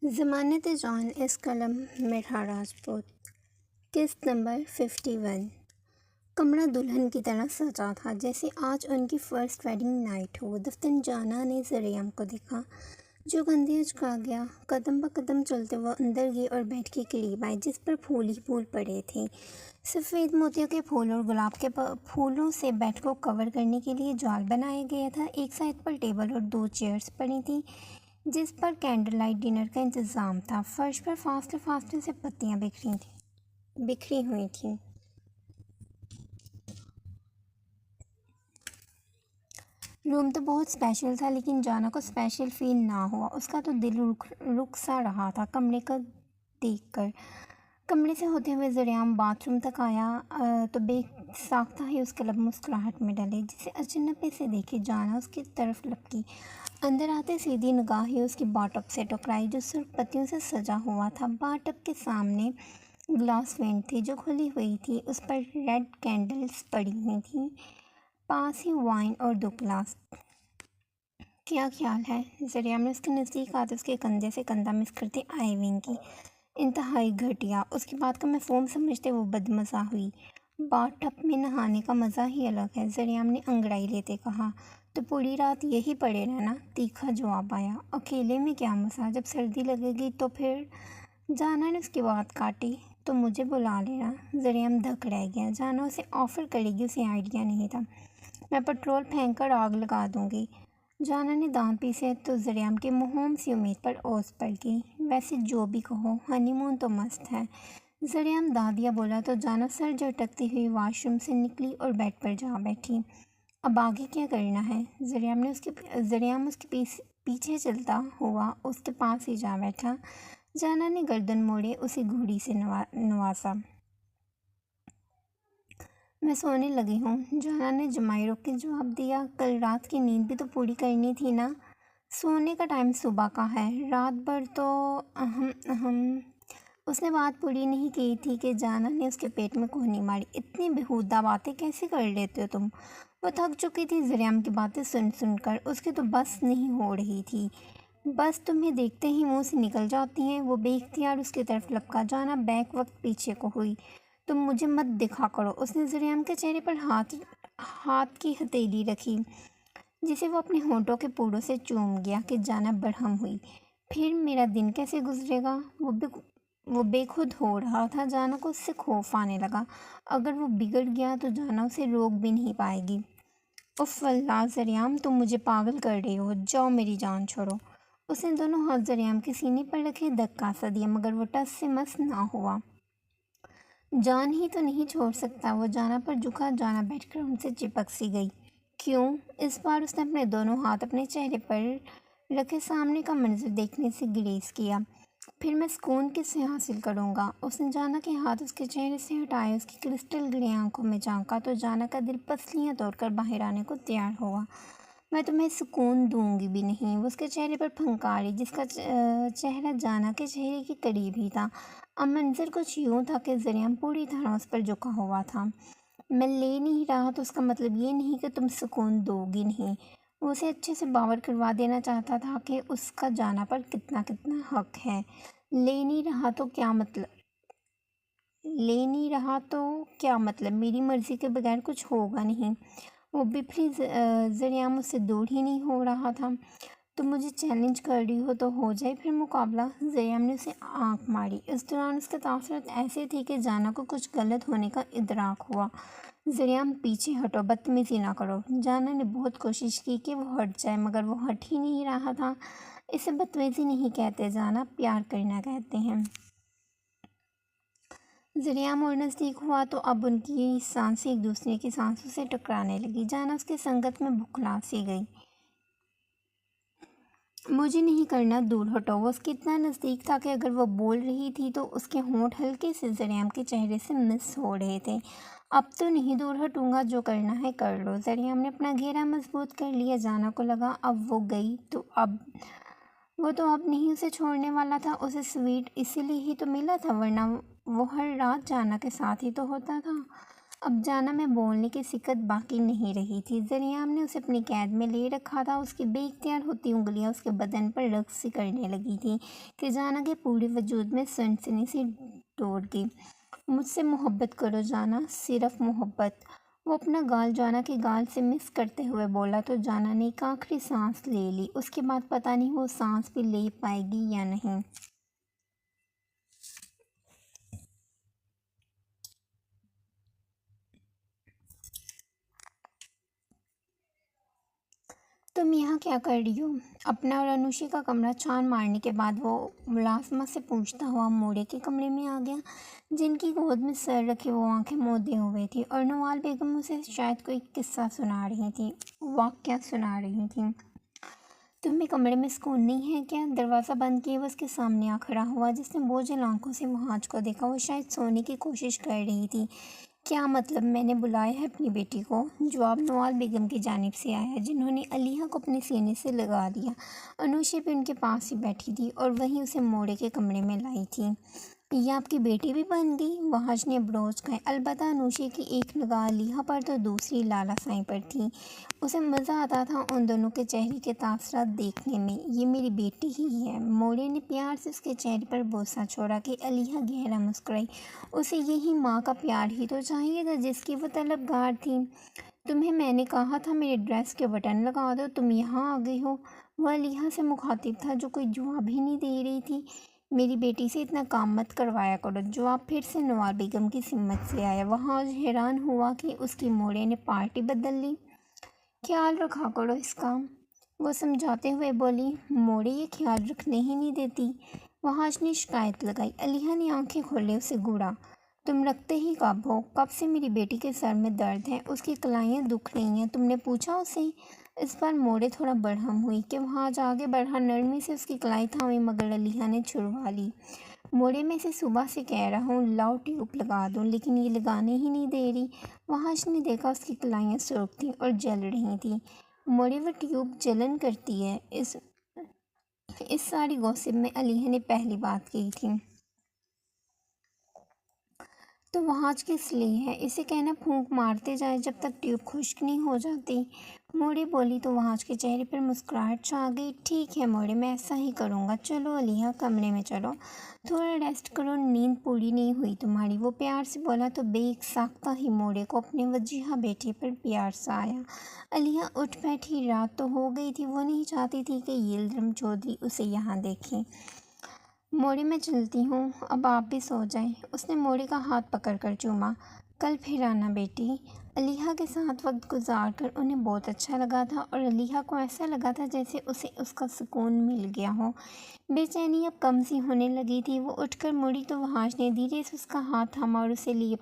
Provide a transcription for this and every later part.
ضمانت جان اس قلم میٹھا راجپوت قسط نمبر 51۔ کمرہ دلہن کی طرح سجا تھا جیسے آج ان کی فرسٹ ویڈنگ نائٹ ہو۔ دفتر جانا نے زریم کو دیکھا جو کندھے اچکا گیا، قدم بقدم چلتے وہ اندر گئی اور بیڈ کے قریب آئی جس پر پھول ہی پھول پڑے تھے۔ سفید موتیوں کے پھول اور گلاب کے پھولوں سے بیڈ کو کور کرنے کے لیے جال بنایا گیا تھا۔ ایک سائڈ پر ٹیبل اور 2 چیئرز پڑی تھیں جس پر کینڈل لائٹ ڈنر کا انتظام تھا۔ فرش پر فاصلے فاصلے سے پتیاں بکھری ہوئی تھیں۔ روم تو بہت اسپیشل تھا لیکن جانا کو اسپیشل فیل نہ ہوا۔ اس کا تو دل رک سا رہا تھا کمرے کو دیکھ کر۔ کمرے سے ہوتے ہوئے زریم باتھ روم تک آیا تو بے ساختہ ہی اس کے لب مسکراہٹ میں ڈلے۔ جسے اچنبے سے دیکھے جانا اس کی طرف لپکی۔ اندر آتے سیدھی نگاہ ہی اس کی باتھ ٹب سے ٹکرائی جو سرخ پتیوں سے سجا ہوا تھا۔ باتھ ٹب کے سامنے گلاس وینٹ تھی جو کھلی ہوئی تھی، اس پر ریڈ کینڈلز پڑی ہوئی تھیں، پاس ہی وائن اور 2 گلاس۔ کیا خیال ہے؟ زریم نے اس کے نزدیک آتے اس کے کندھے سے کندھا مس کرتے آئی ونک کی۔ انتہائی گھٹیا۔ اس کی بات کا مفہوم سمجھتے وہ بدمزہ ہوئی۔ باتھ ٹب میں نہانے کا مزہ ہی الگ ہے، زریم نے انگڑائی لیتے کہا۔ تو پوری رات یہی پڑے رہنا، تیکھا جواب آیا۔ اکیلے میں کیا مزہ، جب سردی لگے گی تو پھر۔ جانا نے اس کی بات کاٹی۔ تو مجھے بلا لینا۔ زریم دھک رہ گیا۔ جانا اسے آفر کرے گی اسے آئیڈیا نہیں تھا۔ میں پٹرول پھینک کر آگ لگا دوں گی۔ جانا نے دانت پیسے تو زریم کے مہوم سی امید پر اوس پڑ گئی۔ ویسے جو بھی کہو، ہنی مون تو مست ہے، زریم دادیا بولا تو جانا سر جھٹکتی ہوئی واش روم سے نکلی اور بیڈ پر جا بیٹھی۔ اب آگے کیا کرنا ہے؟ زریم اس کے پیچھے چلتا ہوا اس کے پاس ہی جا بیٹھا۔ جانا نے گردن موڑے اسے گھوڑی سے نوازا۔ میں سونے لگی ہوں، جانا نے جمائی رخ کے جواب دیا۔ کل رات کی نیند بھی تو پوری کرنی تھی نا؟ سونے کا ٹائم صبح کا ہے، رات بھر تو اس نے بات پوری نہیں کی تھی کہ جانا نے اس کے پیٹ میں کہنی ماری۔ اتنی بیہودہ باتیں کیسے کر لیتے ہو تم؟ وہ تھک چکی تھی زریم کی باتیں سن سن کر، اس کی تو بس نہیں ہو رہی تھی۔ بس تمہیں دیکھتے ہی منہ سے نکل جاتی ہیں۔ وہ بے اختیار اس کی طرف لپکا۔ جانا بیک وقت پیچھے کو ہوئی۔ تم مجھے مت دکھا کرو۔ اس نے زریم کے چہرے پر ہاتھ کی ہتھیلی رکھی جسے وہ اپنے ہونٹوں کے پوروں سے چوم گیا کہ جانا برہم ہوئی۔ پھر میرا دن کیسے گزرے گا؟ وہ بے خود ہو رہا تھا۔ جانا کو اس سے خوف آنے لگا۔ اگر وہ بگڑ گیا تو جانا اسے روک بھی نہیں پائے گی۔ اف اللہ زریم، تم مجھے پاگل کر رہی ہو، جاؤ میری جان چھوڑو۔ اس نے دونوں ہاتھ زریم کے سینے پر رکھے، دھکا سا دیا مگر وہ ٹس سے مس نہ ہوا۔ جان ہی تو نہیں چھوڑ سکتا وہ۔ جانا پر جھکا، جانا بیٹھ کر ان سے چپک سی گئی۔ کیوں؟ اس بار اس نے اپنے دونوں ہاتھ اپنے چہرے پر رکھے سامنے کا منظر دیکھنے سے گریز کیا۔ پھر میں سکون کس سے حاصل کروں گا؟ اس نے جانا کے ہاتھ اس کے چہرے سے ہٹائے، اس کی کرسٹل گرے آنکھوں میں جھانکا تو جانا کا دل پسلیاں توڑ کر باہر آنے کو تیار ہوا۔ میں تمہیں سکون دوں گی بھی نہیں۔ وہ اس کے چہرے پر پھنکاری جس کا چہرہ جانا کے چہرے کے قریب ہی تھا۔ اب منظر کچھ یوں تھا کہ زریم پوری طرح اس پر جھکا ہوا تھا۔ میں لے نہیں رہا تو اس کا مطلب یہ نہیں کہ تم سکون دو گی نہیں۔ وہ اسے اچھے سے باور کروا دینا چاہتا تھا کہ اس کا جانا پر کتنا حق ہے۔ لے نہیں رہا تو کیا مطلب؟ میری مرضی کے بغیر کچھ ہوگا نہیں۔ وہ بفری زریم اس سے دور ہی نہیں ہو رہا تھا۔ تم مجھے چیلنج کر رہی ہو تو ہو جائے پھر مقابلہ۔ زریم نے اسے آنکھ ماری۔ اس دوران اس کے تاثرات ایسے تھے کہ جانا کو کچھ غلط ہونے کا ادراک ہوا۔ زریم پیچھے ہٹو، بدتمیزی نہ کرو۔ جانا نے بہت کوشش کی کہ وہ ہٹ جائے مگر وہ ہٹ ہی نہیں رہا تھا۔ اسے بدتمیزی نہیں کہتے جانا، پیار کرنا کہتے ہیں۔ زریم اور نزدیک ہوا تو اب ان کی سانسیں ایک دوسرے کی سانسوں سے ٹکرانے لگی۔ جانا اس کی سنگت میں بھکلا سی گئی۔ مجھے نہیں کرنا، دور ہٹو۔ وہ اس کے اتنا نزدیک تھا کہ اگر وہ بول رہی تھی تو اس کے ہونٹ ہلکے سے زریم کے چہرے سے مس ہو رہے تھے۔ اب تو نہیں دور ہٹوں گا، جو کرنا ہے کر لو۔ زریم نے اپنا گھیرا مضبوط کر لیا۔ جانا کو لگا اب وہ گئی تو وہ تو اب نہیں اسے چھوڑنے والا تھا۔ اسے سویٹ اسی لیے ہی تو ملا تھا ورنہ وہ ہر رات جانا کے ساتھ ہی تو ہوتا تھا۔ اب جانا میں بولنے کی سکت باقی نہیں رہی تھی۔ ذریعام نے اسے اپنی قید میں لے رکھا تھا۔ اس کی بے اختیار ہوتی انگلیاں اس کے بدن پر رقص سی کرنے لگی تھیں کہ جانا کے پورے وجود میں سنسنی سی دوڑ گئی۔ مجھ سے محبت کرو جانا، صرف محبت۔ وہ اپنا گال جانا کے گال سے مس کرتے ہوئے بولا تو جانا نے ایک آخری سانس لے لی۔ اس کے بعد پتہ نہیں وہ سانس بھی لے پائے گی یا نہیں۔ تم یہاں کیا کر رہی ہو؟ اپنا اور انوشی کا کمرہ چھان مارنے کے بعد وہ ملازمت سے پوچھتا ہوا موڑے کے کمرے میں آ گیا، جن کی گود میں سر رکھے وہ آنکھیں مودے ہوئے تھی اور نوال بیگم اسے شاید کوئی قصہ سنا رہی تھی، واقعہ سنا رہی تھیں۔ تمہیں کمرے میں سکون نہیں ہے کیا؟ دروازہ بند کیے وہ اس کے سامنے آ کھڑا ہوا۔ جس نے بوجھل آنکھوں سے وہاج کو دیکھا، وہ شاید سونے کی کوشش کر رہی تھی۔ کیا مطلب؟ میں نے بلایا ہے اپنی بیٹی کو۔ جواب نوال بیگم کی جانب سے آیا، جنہوں نے علیحہ کو اپنے سینے سے لگا لیا۔ انوشی بھی ان کے پاس ہی بیٹھی تھی اور وہیں اسے موڑے کے کمرے میں لائی تھی۔ یہ آپ کی بیٹی بھی بن گئی؟ وہاج نے بروز کہا۔ البتہ انوشی کی ایک نگاہ علیحہ پر تو دوسری لالا سائیں پر تھی۔ اسے مزہ آتا تھا ان دونوں کے چہرے کے تاثرات دیکھنے میں۔ یہ میری بیٹی ہی ہے۔ موڑے نے پیار سے اس کے چہرے پر بوسہ چھوڑا کہ علیحہ گہرا مسکرائی۔ اسے یہی ماں کا پیار ہی تو چاہیے تھا جس کی وہ طلبگار تھی۔ تمہیں میں نے کہا تھا میرے ڈریس کے بٹن لگا دو، تم یہاں آ گئی ہو۔ وہ علیحہ سے مخاطب تھا جو کوئی جواب ہی نہیں دے رہی تھی۔ میری بیٹی سے اتنا کام مت کروایا کرو۔ جواب پھر سے نوال بیگم کی سمت سے آیا۔ وہاں حیران ہوا کہ اس کی موڑے نے پارٹی بدل لی۔ خیال رکھا کرو اس کا، وہ سمجھاتے ہوئے بولی۔ موڑے یہ خیال رکھنے ہی نہیں دیتی، وہاج نے شکایت لگائی۔ علیحہ نے آنکھیں کھولے اسے گھورا۔ تم رکھتے ہی کب ہو؟ کب سے میری بیٹی کے سر میں درد ہے، اس کی کلائیاں دکھ رہی ہیں، تم نے پوچھا اسے؟ اس بار موڑے تھوڑا برہم ہوئی کہ وہاج آگے بڑھا، نرمی سے اس کی کلائی تھامی، مگر علیحہ نے چھڑوا لی۔ موڑے میں سے صبح سے کہہ رہا ہوں لاؤ ٹیوب لگا دوں، لیکن یہ لگانے ہی نہیں دے رہی۔ وہاج نے دیکھا اس کی کلائیاں سرخ تھیں اور جل رہی تھیں۔ موڑے وہ ٹیوب جلن کرتی ہے۔ اس ساری گوسپ میں علیحہ نے پہلی بات کی تھی۔ تو وہاج کس لیے ہے؟ اسے کہنا پھونک مارتے جائے جب تک ٹیوب خشک نہیں ہو جاتی۔ موڑے بولی تو وہاج کے چہرے پر مسکراہٹ چھا گئی۔ ٹھیک ہے موڑے، میں ایسا ہی کروں گا۔ چلو علیحہ کمرے میں چلو، تھوڑا ریسٹ کرو، نیند پوری نہیں ہوئی تمہاری، وہ پیار سے بولا تو بے ساختہ ہی موڑے کو اپنے وجیحہ بیٹے پر پیار سا آیا۔ علیحہ اٹھ بیٹھی۔ رات تو ہو گئی تھی، وہ نہیں چاہتی تھی کہ یلدرم چودھری اسے یہاں دیکھیں۔ موڑے میں چلتی ہوں، اب آپ بھی سو جائیں۔ اس نے موڑے کا ہاتھ پکڑ کر چوما۔ کل پھر آنا بیٹی۔ علیحہ کے ساتھ وقت گزار کر انہیں بہت اچھا لگا تھا اور علیحہ کو ایسا لگا تھا جیسے اسے اس کا سکون مل گیا ہو۔ بے چینی اب کم سی ہونے لگی تھی۔ وہ اٹھ کر مڑی تو وہاج نے دھیرے سے اس کا ہاتھ تھاما اور اسے لیے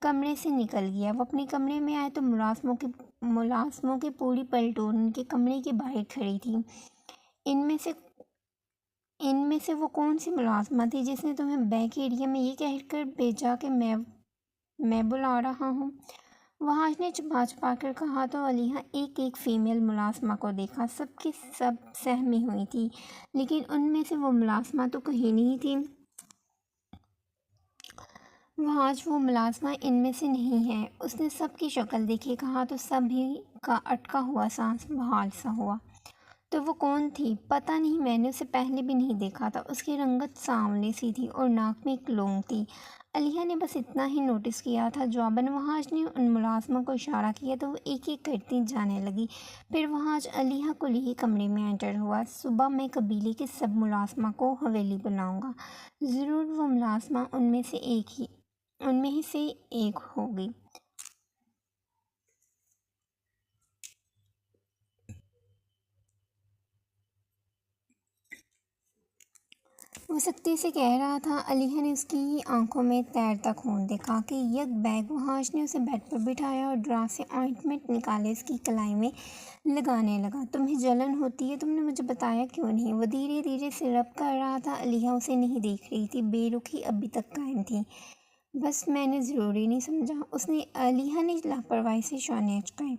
کمرے سے نکل گیا۔ وہ اپنے کمرے میں آئے تو ملازموں کی پوری پلٹون ان کے کمرے کے باہر کھڑی تھی۔ ان میں سے وہ کون سی ملازمہ تھی جس نے تمہیں بیک ایریا میں یہ کہہ کر بھیجا کہ میں بلا رہا ہوں؟ وہاج نے چھپا کر کہا تو علیحہ ایک ایک فیمیل ملازمہ کو دیکھا۔ سب کی سب سہمی ہوئی تھی، لیکن ان میں سے وہ ملازمہ تو کہیں نہیں تھی۔ وہاج وہ ملازمہ ان میں سے نہیں ہے۔ اس نے سب کی شکل دیکھی، کہا تو سبھی کا اٹکا ہوا سانس بحال سا ہوا۔ تو وہ کون تھی؟ پتہ نہیں، میں نے اسے پہلے بھی نہیں دیکھا تھا۔ اس کی رنگت سانولی سی تھی اور ناک میں ایک لونگ تھی۔ علیحہ نے بس اتنا ہی نوٹس کیا تھا۔ جواباً وہاج نے ان ملازموں کو اشارہ کیا تو وہ ایک ایک کرتی جانے لگی۔ پھر وہاج علیحہ کو لیے کمرے میں انٹر ہوا۔ صبح میں قبیلے کے سب ملازمہ کو حویلی بلاؤں گا، ضرور وہ ملازمہ ان میں ہی سے ایک ہوگی۔ وہ سختی سے کہہ رہا تھا۔ علیحہ نے اس کی آنکھوں میں تیرتا خون دیکھا کہ یک بیگ وہاج نے اسے بیڈ پر بٹھایا اور ڈرا سے آئنٹمنٹ نکالے اس کی کلائی میں لگانے لگا۔ تمہیں جلن ہوتی ہے، تم نے مجھے بتایا کیوں نہیں؟ وہ دھیرے دھیرے سے رب کر رہا تھا۔ علیحہ اسے نہیں دیکھ رہی تھی، بے رخی ابھی تک قائم تھی۔ بس میں نے ضروری نہیں سمجھا۔ علیحہ نے لاپرواہی سے شانے اچکائے۔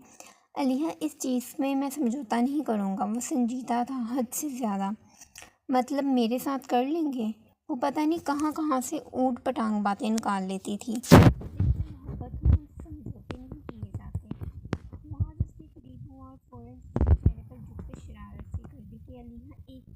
علیحہ اس چیز میں سمجھوتا نہیں کروں گا۔ وہ سنجیدہ تھا، حد سے زیادہ۔ مطلب میرے ساتھ کر لیں گے؟ وہ پتہ نہیں کہاں سے اوٹ پٹانگ باتیں نکال لیتی تھی۔ محبت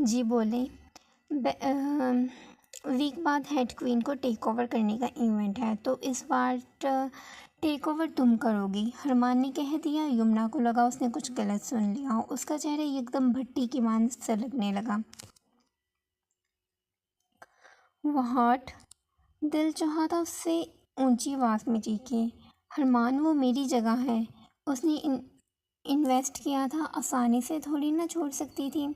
جی بولیں۔ ویک بعد ہیڈ کوئن کو ٹیک اوور کرنے کا ایونٹ ہے، تو اس بار ٹیک اوور تم کرو گی، ہرمان نے کہہ دیا۔ یمنا کو لگا اس نے کچھ غلط سن لیا، اس کا چہرہ ایک دم بھٹی کی مانند سلگنے لگا۔ وہاٹ؟ دل چاہا تھا اس سے اونچی آواز میں چیخے۔ ہرمان، وہ میری جگہ ہے، اس نے انویسٹ کیا تھا، آسانی سے تھوڑی نہ چھوڑ سکتی تھی۔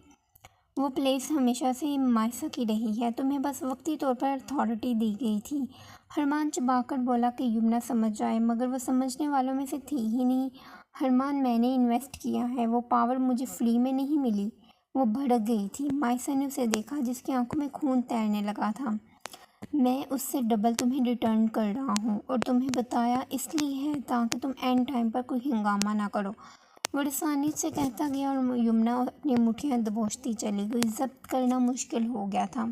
وہ پلیس ہمیشہ سے مائسا کی رہی ہے، تمہیں بس وقتی طور پر اتھارٹی دی گئی تھی۔ ہرمان چبا کر بولا کہ یمنا سمجھ جائے، مگر وہ سمجھنے والوں میں سے تھی ہی نہیں۔ ہرمان، میں نے انویسٹ کیا ہے، وہ پاور مجھے فری میں نہیں ملی۔ وہ بھڑک گئی تھی۔ مائسا نے اسے دیکھا جس کی آنکھوں میں خون تیرنے لگا تھا۔ میں اس سے ڈبل تمہیں ریٹرن کر رہا ہوں، اور تمہیں بتایا اس لیے ہے تاکہ تم اینڈ ٹائم پر کوئی ہنگامہ نہ کرو۔ وہ رسانیت سے کہتا گیا اور یمنا اپنی مٹھیاں دبوچتی چلی گئی۔ ضبط کرنا مشکل ہو گیا تھا۔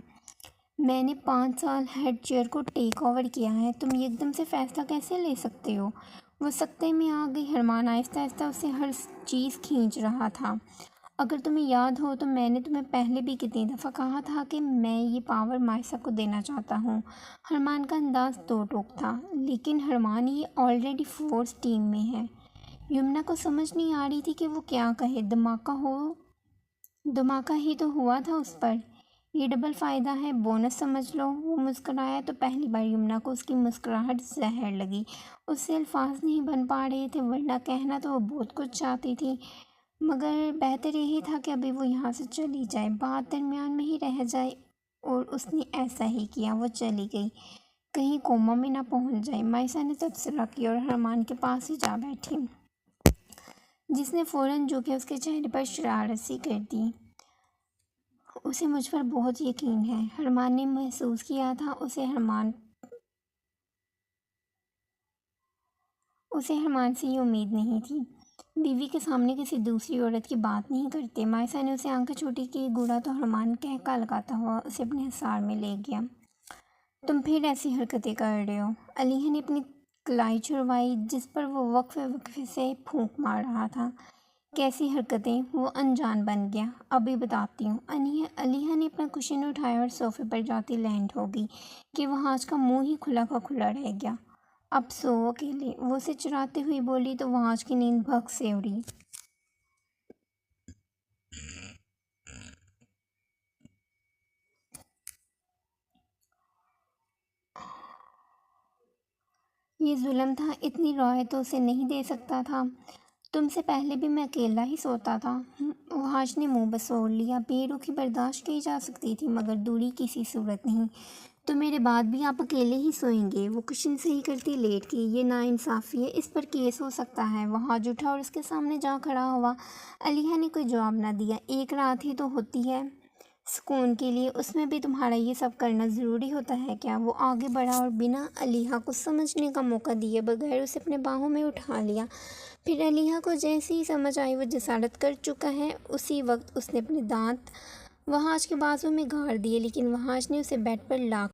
میں نے 5 سال ہیڈ چیئر کو ٹیک اوور کیا ہے، تم ایک دم سے فیصلہ کیسے لے سکتے ہو؟ وہ سکتے میں آ گئی۔ ہرمان آہستہ آہستہ اسے ہر چیز کھینچ رہا تھا۔ اگر تمہیں یاد ہو تو میں نے تمہیں پہلے بھی کتنی دفعہ کہا تھا کہ میں یہ پاور مائسا کو دینا چاہتا ہوں۔ ہرمان کا انداز دو ٹوک تھا۔ لیکن ہرمان، یہ آلریڈی فورس ٹیم میں ہے۔ یمنا کو سمجھ نہیں آ رہی تھی کہ وہ کیا کہے۔ دھماکہ ہی تو ہوا تھا اس پر۔ یہ ڈبل فائدہ ہے، بونس سمجھ لو۔ وہ مسکرایا تو پہلی بار یمنا کو اس کی مسکراہٹ زہر لگی۔ اس سے الفاظ نہیں بن پا رہے تھے، ورنہ کہنا تو وہ بہت کچھ چاہتی تھی، مگر بہتر یہی تھا کہ ابھی وہ یہاں سے چلی جائے، بات درمیان میں ہی رہ جائے، اور اس نے ایسا ہی کیا۔ وہ چلی گئی، کہیں کوما میں نہ پہنچ جائے۔ مائسا نے تبصرہ کیا اور ہرمان کے پاس ہی جا بیٹھی، جس نے فوراً جو کہ اس کے چہرے پر شرارت سی کر دی۔ اسے مجھ پر بہت یقین ہے۔ ہرمان نے محسوس کیا تھا اسے ہرمان سے یہ امید نہیں تھی۔ بیوی کے سامنے کسی دوسری عورت کی بات نہیں کرتے۔ مائسا نے اسے آنکھیں چھوٹی کی گوڑا تو ہرمان کہکا لگاتا ہوا اسے اپنے حصار میں لے گیا۔ تم پھر ایسی حرکتیں کر رہے ہو۔ علیحا نے اپنی کلائی چھڑوائی جس پر وہ وقفے سے پھونک مار رہا تھا۔ کیسی حرکتیں؟ وہ انجان بن گیا۔ ابھی بتاتی ہوں۔ علیحا نے اپنا کشن اٹھایا اور صوفے پر جاتی لینڈ ہو گئی کہ وہاج کا منہ ہی کھلا کا کھلا رہ گیا۔ اب سو اکیلے، وہ اسے چراتے ہوئی بولی تو وہاج کی نیند بھگ سے اڑی۔ یہ ظلم تھا، اتنی رعایت تو اسے نہیں دے سکتا تھا۔ تم سے پہلے بھی میں اکیلا ہی سوتا تھا۔ وہاج نے منہ بسوڑ لیا۔ بے رخی برداشت کی جا سکتی تھی، مگر دوری کسی صورت نہیں۔ تو میرے بعد بھی آپ اکیلے ہی سوئیں گے؟ وہ کشن صحیح کرتی لیٹ گئی۔ یہ ناانصافی ہے، اس پر کیس ہو سکتا ہے۔ وہاج اٹھا اور اس کے سامنے جا کھڑا ہوا۔ علیحا نے کوئی جواب نہ دیا۔ ایک رات ہی تو ہوتی ہے سکون کے لیے، اس میں بھی تمہارا یہ سب کرنا ضروری ہوتا ہے کیا؟ وہ آگے بڑھا اور بنا علیحا کو سمجھنے کا موقع دیے بغیر اسے اپنے باہوں میں اٹھا لیا۔ پھر علیحا کو جیسے ہی سمجھ آئی وہ جسارت کر چکا ہے، اسی وقت اس نے اپنے دانت وہاج کے بازو میں گاڑ دیے، لیکن وہاج نے اسے بیڈ پر لا